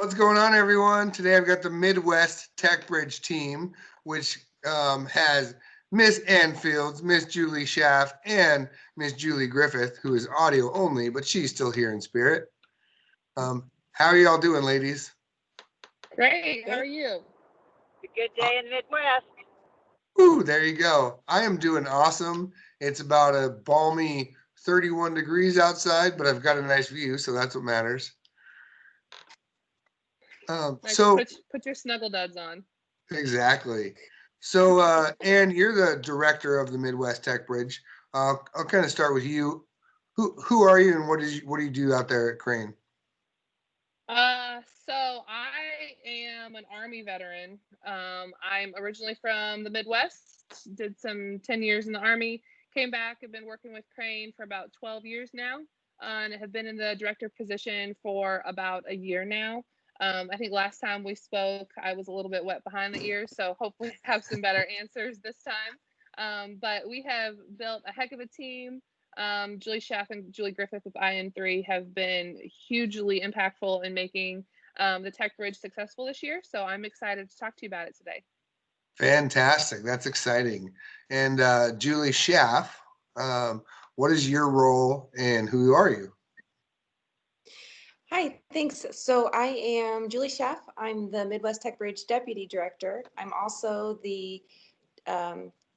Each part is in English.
What's going on, everyone? Today I've got the Midwest Tech Bridge team, which has Miss Ann Fields, Miss Julie Schaff, and Miss Julie Griffith, who is audio only, but she's still here in spirit. How are y'all doing, ladies? Great. How are you? A good day in the Midwest. Ooh, there you go. I am doing awesome. It's about a balmy 31 degrees outside, but I've got a nice view, so that's what matters. Put your snuggle duds on. Exactly. So, Ann, you're the director of the Midwest Tech Bridge. I'll kind of start with you. Who are you, and what do you do out there at Crane? So I am an Army veteran. I'm originally from the Midwest. Did some 10 years in the Army. Came back. Have been working with Crane for about 12 years now, and have been in the director position for about a year now. I think last time we spoke, I was a little bit wet behind the ears, so hopefully have some better answers this time. But we have built a heck of a team. Julie Schaff and Julie Griffith with IN3 have been hugely impactful in making the Tech Bridge successful this year. So I'm excited to talk to you about it today. Fantastic. That's exciting. And Julie Schaff, what is your role and who are you? Hi, thanks. So I am Julie Schaff. I'm the Midwest Tech Bridge Deputy Director. I'm also the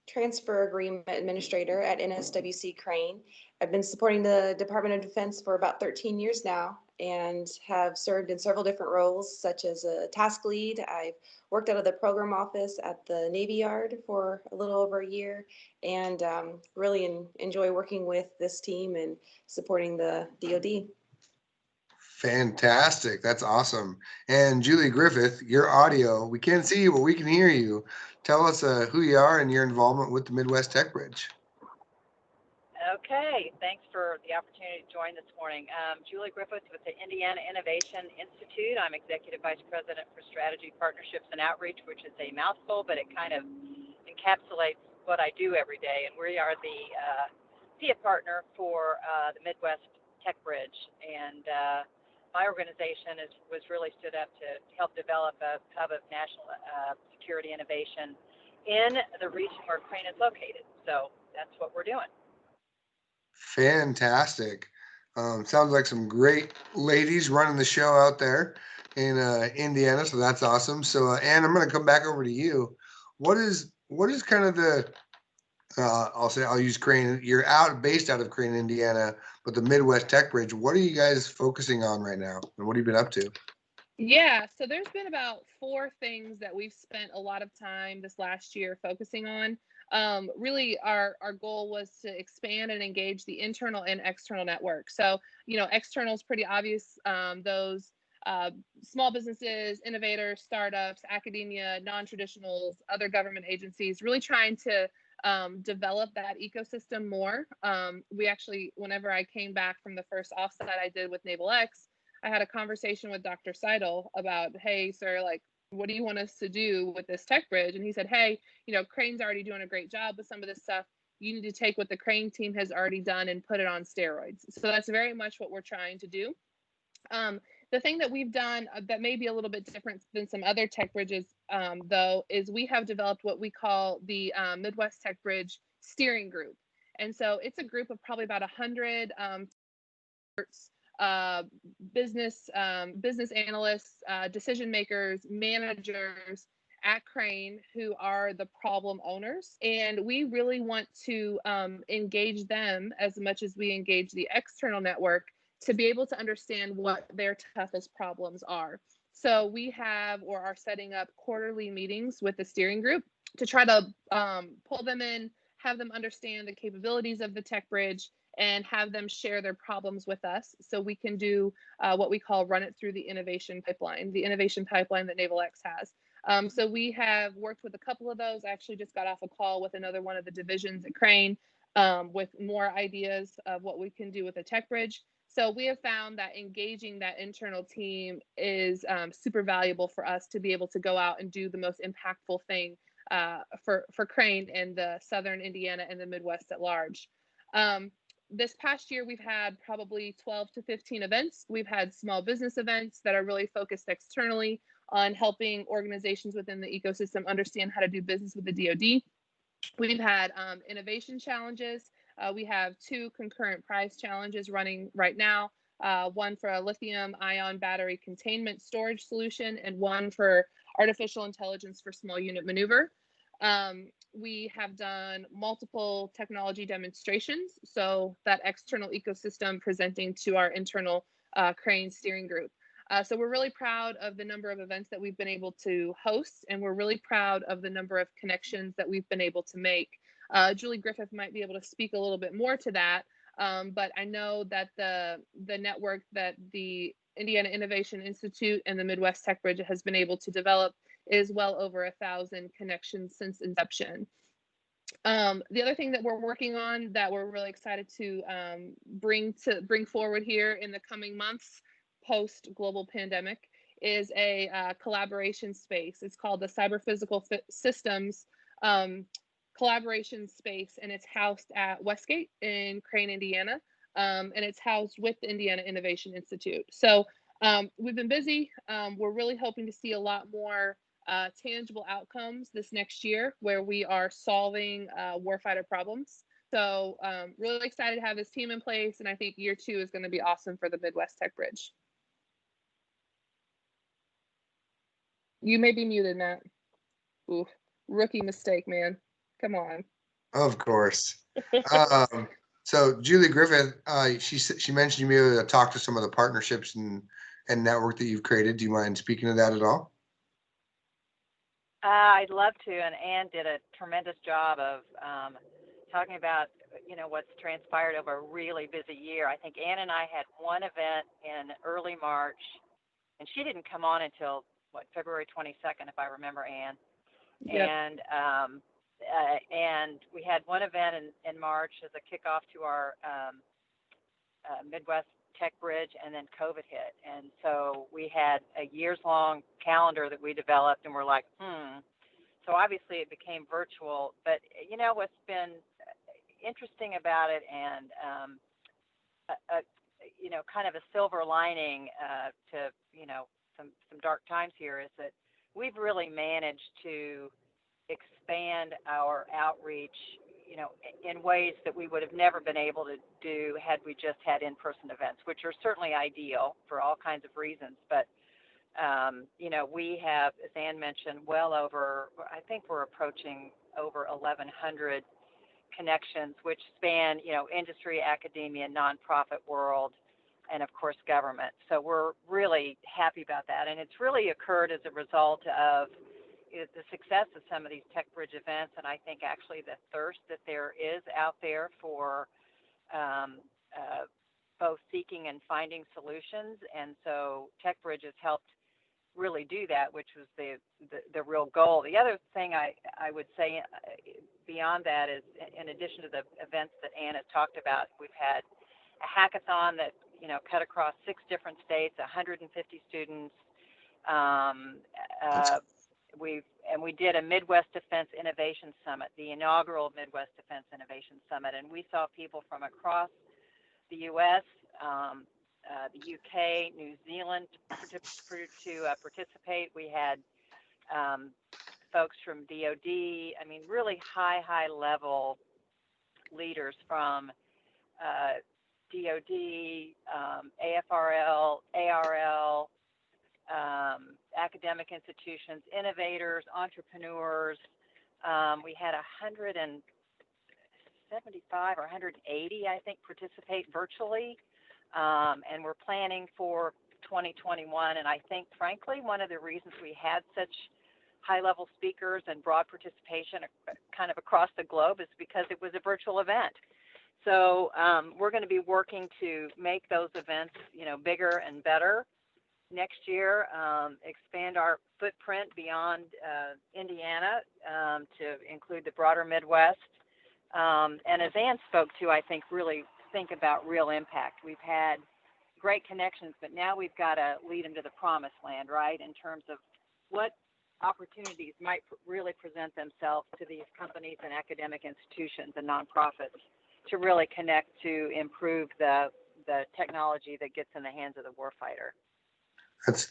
Transfer Agreement Administrator at NSWC Crane. I've been supporting the Department of Defense for about 13 years now and have served in several different roles, such as a task lead. I've worked out of the program office at the Navy Yard for a little over a year, and really enjoy working with this team and supporting the DoD. Fantastic. That's awesome. And Julie Griffith, your audio, we can't see you, but we can hear you. Tell us who you are and your involvement with the Midwest Tech Bridge. Okay, thanks for the opportunity to join this morning. Julie Griffith with the Indiana Innovation Institute. I'm Executive Vice President for Strategy, Partnerships, and Outreach, which is a mouthful, but it kind of encapsulates what I do every day. And we are the PIA partner for the Midwest Tech Bridge. And my organization was really stood up to help develop a hub of national security innovation in the region where Crane is located. So that's what we're doing. Fantastic. Sounds like some great ladies running the show out there in Indiana. So that's awesome. So Ann, I'm going to come back over to you. What is kind of the I'll use Crane. You're based out of Crane, Indiana, but the Midwest Tech Bridge. What are you guys focusing on right now, and what have you been up to? Yeah, so there's been about 4 things that we've spent a lot of time this last year focusing on. Really, our goal was to expand and engage the internal and external network. So, external is pretty obvious. Those small businesses, innovators, startups, academia, non-traditionals, other government agencies, really trying to develop that ecosystem more. We actually, whenever I came back from the first offsite I did with Naval X, I had a conversation with Dr. Seidel about, hey, sir, like, what do you want us to do with this tech bridge? And he said, hey, Crane's already doing a great job with some of this stuff. You need to take what the Crane team has already done and put it on steroids. So that's very much what we're trying to do. The thing that we've done that may be a little bit different than some other tech bridges, though, is we have developed what we call the Midwest Tech Bridge Steering Group. And so it's a group of probably about 100 business analysts, decision makers, managers at Crane who are the problem owners. And we really want to engage them as much as we engage the external network to be able to understand what their toughest problems are. So we have or are setting up quarterly meetings with the steering group to try to pull them in, have them understand the capabilities of the tech bridge, and have them share their problems with us so we can do what we call run it through the innovation pipeline that Naval X has. So we have worked with a couple of those. I actually just got off a call with another one of the divisions at Crane with more ideas of what we can do with the tech bridge. So we have found that engaging that internal team is super valuable for us to be able to go out and do the most impactful thing for Crane and the Southern Indiana and the Midwest at large. This past year, we've had probably 12 to 15 events. We've had small business events that are really focused externally on helping organizations within the ecosystem understand how to do business with the DoD. We've had innovation challenges. We have 2 concurrent prize challenges running right now. One for a lithium ion battery containment storage solution, and one for artificial intelligence for small unit maneuver. We have done multiple technology demonstrations, so that external ecosystem presenting to our internal Crane steering group. So we're really proud of the number of events that we've been able to host, and we're really proud of the number of connections that we've been able to make. Julie Griffith might be able to speak a little bit more to that, but I know that the network that the Indiana Innovation Institute and the Midwest Tech Bridge has been able to develop is well over 1,000 connections since inception. The other thing that we're working on that we're really excited to bring forward here in the coming months post global pandemic is a collaboration space. It's called the Cyber Physical Systems collaboration space, and it's housed at Westgate in Crane, Indiana, and it's housed with the Indiana Innovation Institute. So we've been busy. We're really hoping to see a lot more tangible outcomes this next year where we are solving warfighter problems. So really excited to have this team in place, and I think year 2 is going to be awesome for the Midwest Tech Bridge. You may be muted, Matt. Ooh, rookie mistake, man. Come on. Of course. So Julie Griffith, she mentioned you may be able to talk to some of the partnerships and network that you've created. Do you mind speaking to that at all? I'd love to, and Ann did a tremendous job of talking about, what's transpired over a really busy year. I think Ann and I had one event in early March, and she didn't come on until, February 22nd, if I remember, Ann. Yep. And we had one event in March as a kickoff to our Midwest Tech Bridge, and then COVID hit. And so we had a years-long calendar that we developed, and we're like, So obviously it became virtual. But, what's been interesting about it, and, kind of a silver lining to, some dark times here, is that we've really managed to expand our outreach, in ways that we would have never been able to do had we just had in-person events, which are certainly ideal for all kinds of reasons. But, we have, as Ann mentioned, well over, I think we're approaching over 1,100 connections, which span, industry, academia, nonprofit world, and of course government. So we're really happy about that. And it's really occurred as a result of the success of some of these Tech Bridge events, and I think actually the thirst that there is out there for both seeking and finding solutions. And so Tech Bridge has helped really do that, which was the real goal. The other thing I would say beyond that is, in addition to the events that Ann has talked about, we've had a hackathon that cut across 6 different states, 150 students. We did a Midwest Defense Innovation Summit, the inaugural Midwest Defense Innovation Summit, and we saw people from across the U.S., the U.K., New Zealand to participate. We had folks from DoD. I mean, really high level leaders from DoD, AFRL, ARL. Academic institutions, innovators, entrepreneurs. We had 175 or 180, I think, participate virtually, and we're planning for 2021. And I think, frankly, one of the reasons we had such high-level speakers and broad participation kind of across the globe is because it was a virtual event. So we're going to be working to make those events, bigger and better next year, expand our footprint beyond Indiana to include the broader Midwest. And as Ann spoke to, I think really think about real impact. We've had great connections, but now we've got to lead them to the promised land, right, in terms of what opportunities might really present themselves to these companies and academic institutions and nonprofits to really connect to improve the technology that gets in the hands of the warfighter.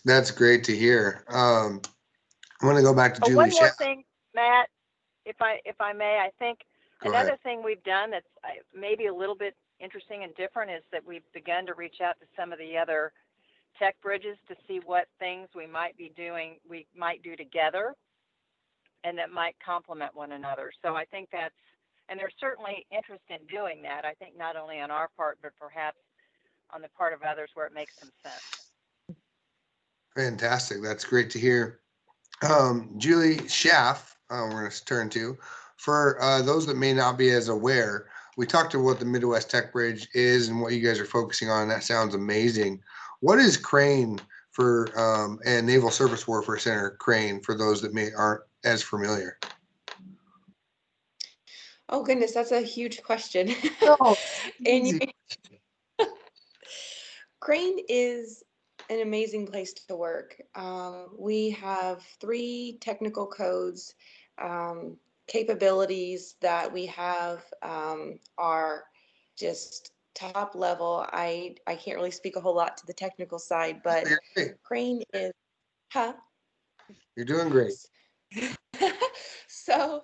That's great to hear. I want to go back to Oh, Julie one more Schaff. thing, Matt, if I may, I think Go another ahead. thing we've done that's maybe a little bit interesting and different is that we've begun to reach out to some of the other tech bridges to see what things we might do together, and that might complement one another. So I think and there's certainly interest in doing that. I think not only on our part, but perhaps on the part of others where it makes some sense. Fantastic. That's great to hear. Julie Schaff, we're going to turn to. For those that may not be as aware, we talked to what the Midwest Tech Bridge is and what you guys are focusing on. That sounds amazing. What is Crane for and Naval Surface Warfare Center Crane for those that aren't as familiar? Oh goodness, that's a huge question. No, And easy. Crane is an amazing place to work. We have 3 technical codes. Capabilities that we have are just top level. I can't really speak a whole lot to the technical side, but You're great. Crane is, huh? You're doing great. So,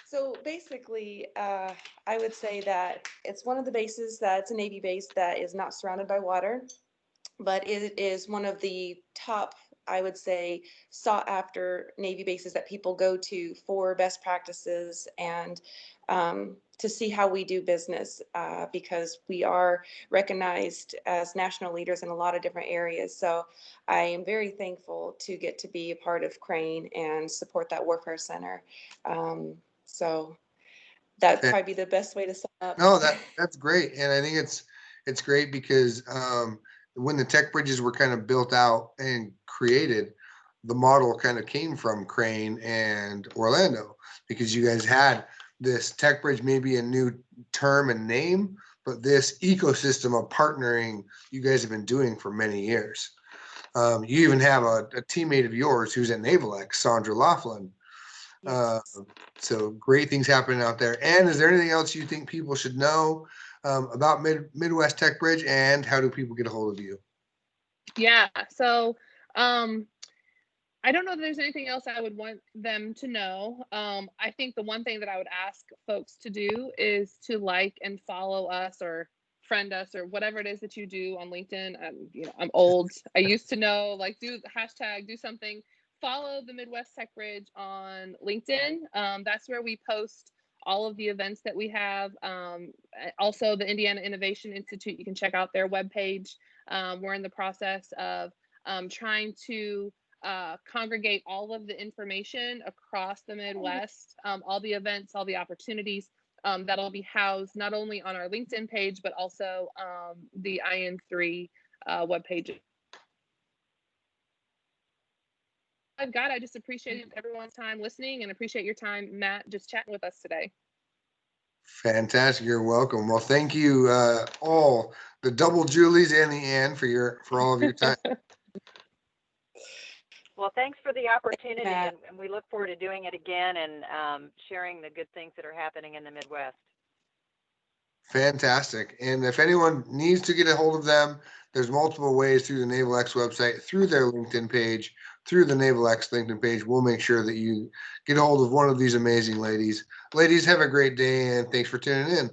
so basically, I would say that it's one of the bases that's a Navy base that is not surrounded by water, but it is one of the top, I would say, sought after Navy bases that people go to for best practices and to see how we do business, because we are recognized as national leaders in a lot of different areas. So I am very thankful to get to be a part of Crane and support that Warfare Center. So that'd probably be the best way to sum up. No, that's great, and I think it's great because when the tech bridges were kind of built out and created, the model kind of came from Crane and Orlando because you guys had this tech bridge, maybe a new term and name, but this ecosystem of partnering you guys have been doing for many years. You even have a teammate of yours who's at NavalX, Sandra Laughlin. Yes. So great things happening out there. And is there anything else you think people should know about Midwest Tech Bridge, and how do people get a hold of you? Yeah. So I don't know that there's anything else I would want them to know. I think the one thing that I would ask folks to do is to like and follow us or friend us or whatever it is that you do on LinkedIn. I'm old. I used to know, like, do the hashtag, do something. Follow the Midwest Tech Bridge on LinkedIn. That's where we post all of the events that we have. Also, the Indiana Innovation Institute, you can check out their webpage. We're in the process of trying to congregate all of the information across the Midwest, all the events, all the opportunities that'll be housed not only on our LinkedIn page, but also the IN3 webpage. I've got, I just appreciated everyone's time listening and appreciate your time, Matt, just chatting with us today. Fantastic. You're welcome. Well, thank you all, the double Julies and the Ann, for all of your time. Well, thanks for the opportunity, Yeah. and we look forward to doing it again and sharing the good things that are happening in the Midwest. Fantastic. And if anyone needs to get a hold of them, there's multiple ways through the Naval X website, through their LinkedIn page, through the Naval X LinkedIn page. We'll make sure that you get a hold of one of these amazing ladies. Ladies, have a great day, and thanks for tuning in.